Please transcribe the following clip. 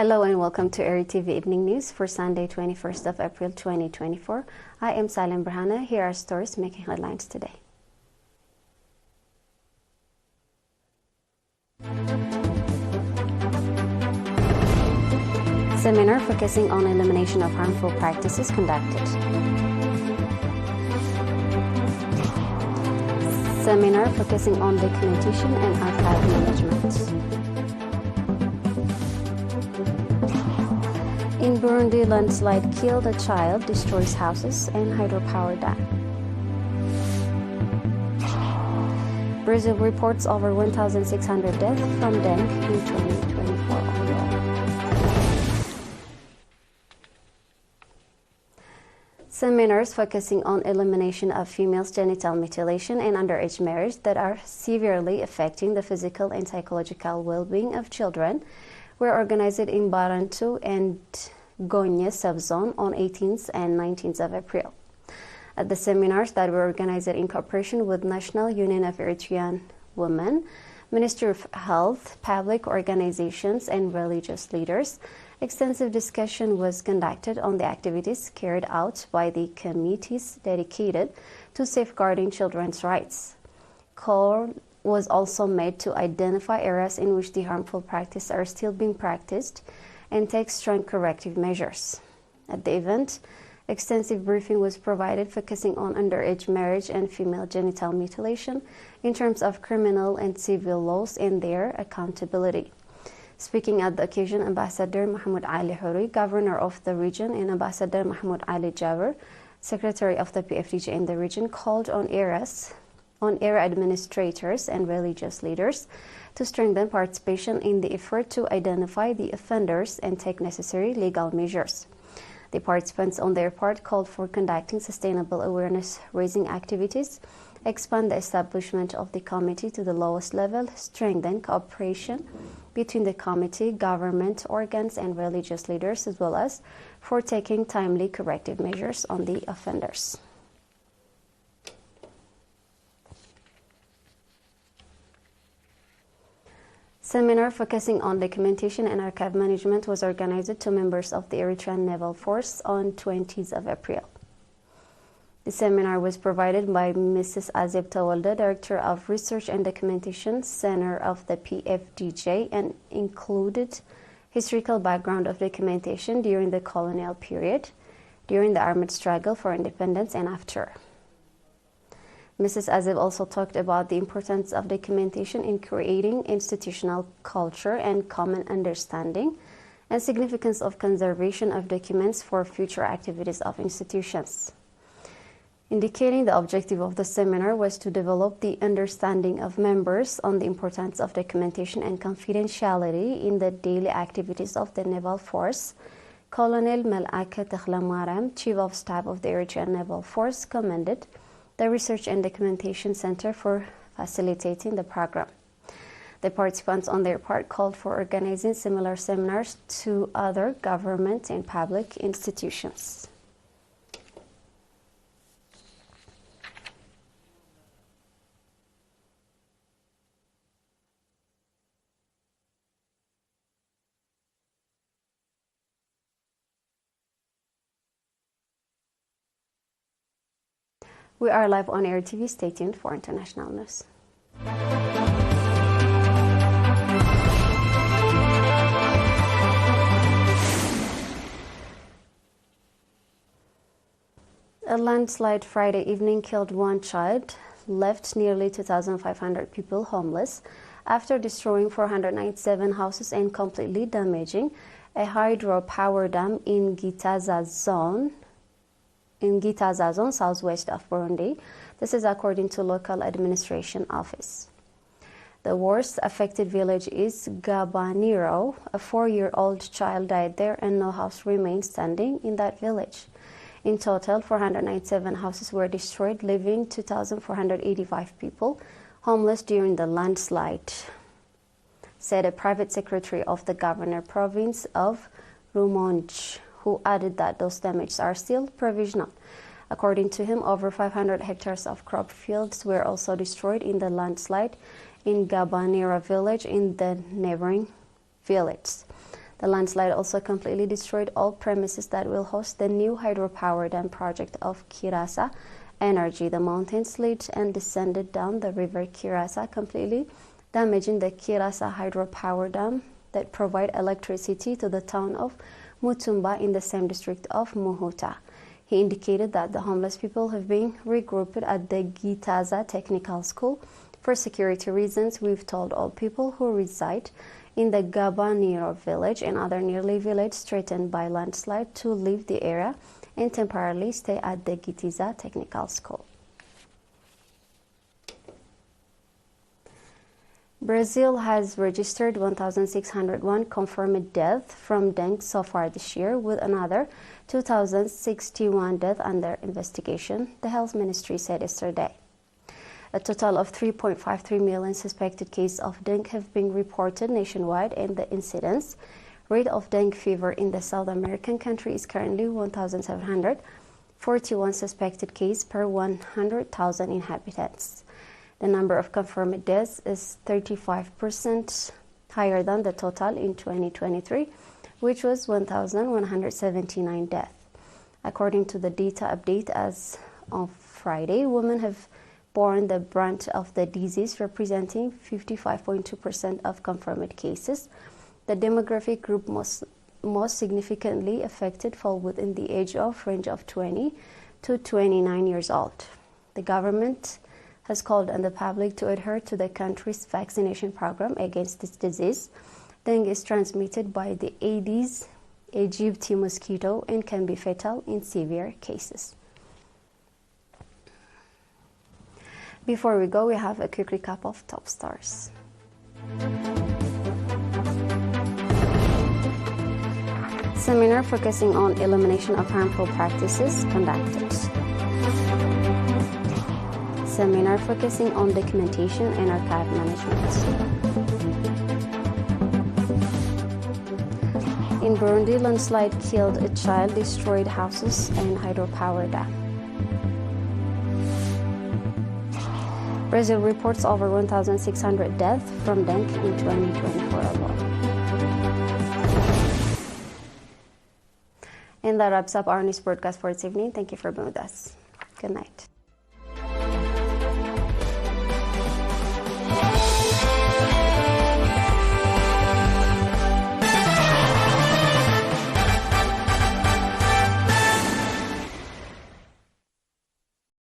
Hello and welcome to ERi-TV Evening News for Sunday, 21st of April 2024. I am Salim Brahana. Here are stories making headlines today. Seminar focusing on elimination of harmful practices conducted. Seminar focusing on documentation and archive management. In Burundi, landslide killed a child, destroys houses and hydropower dam. Brazil reports over 1,600 deaths from dengue in 2024 overall. Seminars focusing on elimination of females' genital mutilation and underage marriage that are severely affecting the physical and psychological well-being of children were organized in Barantu and Gonye subzone on 18th and 19th of April. At the seminars that were organized in cooperation with National Union of Eritrean Women, Ministry of Health, public organizations, and religious leaders, extensive discussion was conducted on the activities carried out by the committees dedicated to safeguarding children's rights. Call was also made to identify areas in which the harmful practices are still being practiced and take strong corrective measures. At the event, extensive briefing was provided focusing on underage marriage and female genital mutilation in terms of criminal and civil laws and their accountability. Speaking at the occasion, Ambassador Mahmoud Ali Houri, Governor of the region, and Ambassador Mahmoud Ali Jaber, Secretary of the PFDJ in the region, called on area administrators and religious leaders to strengthen participation in the effort to identify the offenders and take necessary legal measures. The participants on their part called for conducting sustainable awareness-raising activities, expand the establishment of the committee to the lowest level, strengthen cooperation between the committee, government organs, and religious leaders, as well as for taking timely corrective measures on the offenders. Seminar focusing on documentation and archive management was organized to members of the Eritrean Naval Force on 20th of April. The seminar was provided by Mrs. Azeb Tawalda, Director of Research and Documentation Center of the PFDJ, and included historical background of documentation during the colonial period, during the armed struggle for independence, and after. Mrs. Azeb also talked about the importance of documentation in creating institutional culture and common understanding, and significance of conservation of documents for future activities of institutions. Indicating the objective of the seminar was to develop the understanding of members on the importance of documentation and confidentiality in the daily activities of the Naval Force, Colonel Malaka Takhlamaram, Chief of Staff of the Eritrean Naval Force, commended the Research and Documentation Center for facilitating the program. The participants on their part called for organizing similar seminars to other government and public institutions. We are live on ERi-TV. Stay tuned for international news. A landslide Friday evening killed one child, left nearly 2,500 people homeless after destroying 497 houses and completely damaging a hydropower dam in Gitaza zone, southwest of Burundi. This is according to local administration office. The worst affected village is Gabaniro. A 4-year-old child died there and no house remains standing in that village. In total, 497 houses were destroyed, leaving 2,485 people homeless during the landslide, said a private secretary of the governor province of Rumonge, who added that those damages are still provisional. According to him, over 500 hectares of crop fields were also destroyed in the landslide in Gabanira village in the neighboring village. The landslide also completely destroyed all premises that will host the new hydropower dam project of Kirasa Energy. The mountain slid and descended down the river Kirasa, completely damaging the Kirasa hydropower dam that provide electricity to the town of Mutumba in the same district of Muhuta. He indicated that the homeless people have been regrouped at the Gitaza Technical School. For security reasons, we've told all people who reside in the Gabaniro village and other nearby villages threatened by landslide to leave the area and temporarily stay at the Gitiza Technical School. Brazil has registered 1,601 confirmed deaths from dengue so far this year, with another 2,061 deaths under investigation, the health ministry said yesterday. A total of 3.53 million suspected cases of dengue have been reported nationwide, and the incidence rate of dengue fever in the South American country is currently 1,741 suspected cases per 100,000 inhabitants. The number of confirmed deaths is 35% higher than the total in 2023, which was 1,179 deaths. According to the data update as of Friday, women have borne the brunt of the disease, representing 55.2% of confirmed cases. The demographic group most significantly affected fall within the age of range of 20 to 29 years old. The government has called on the public to adhere to the country's vaccination program against this disease. Dengue is transmitted by the Aedes aegypti mosquito and can be fatal in severe cases. Before we go, we have a quick recap of top stars. Seminar focusing on elimination of harmful practices conducted. Seminar focusing on documentation and archive management. In Burundi, landslide killed a child, destroyed houses and hydropower dam. Brazil reports over 1,600 deaths from dengue in 2024 alone. And that wraps up our news broadcast for this evening. Thank you for being with us. Good night.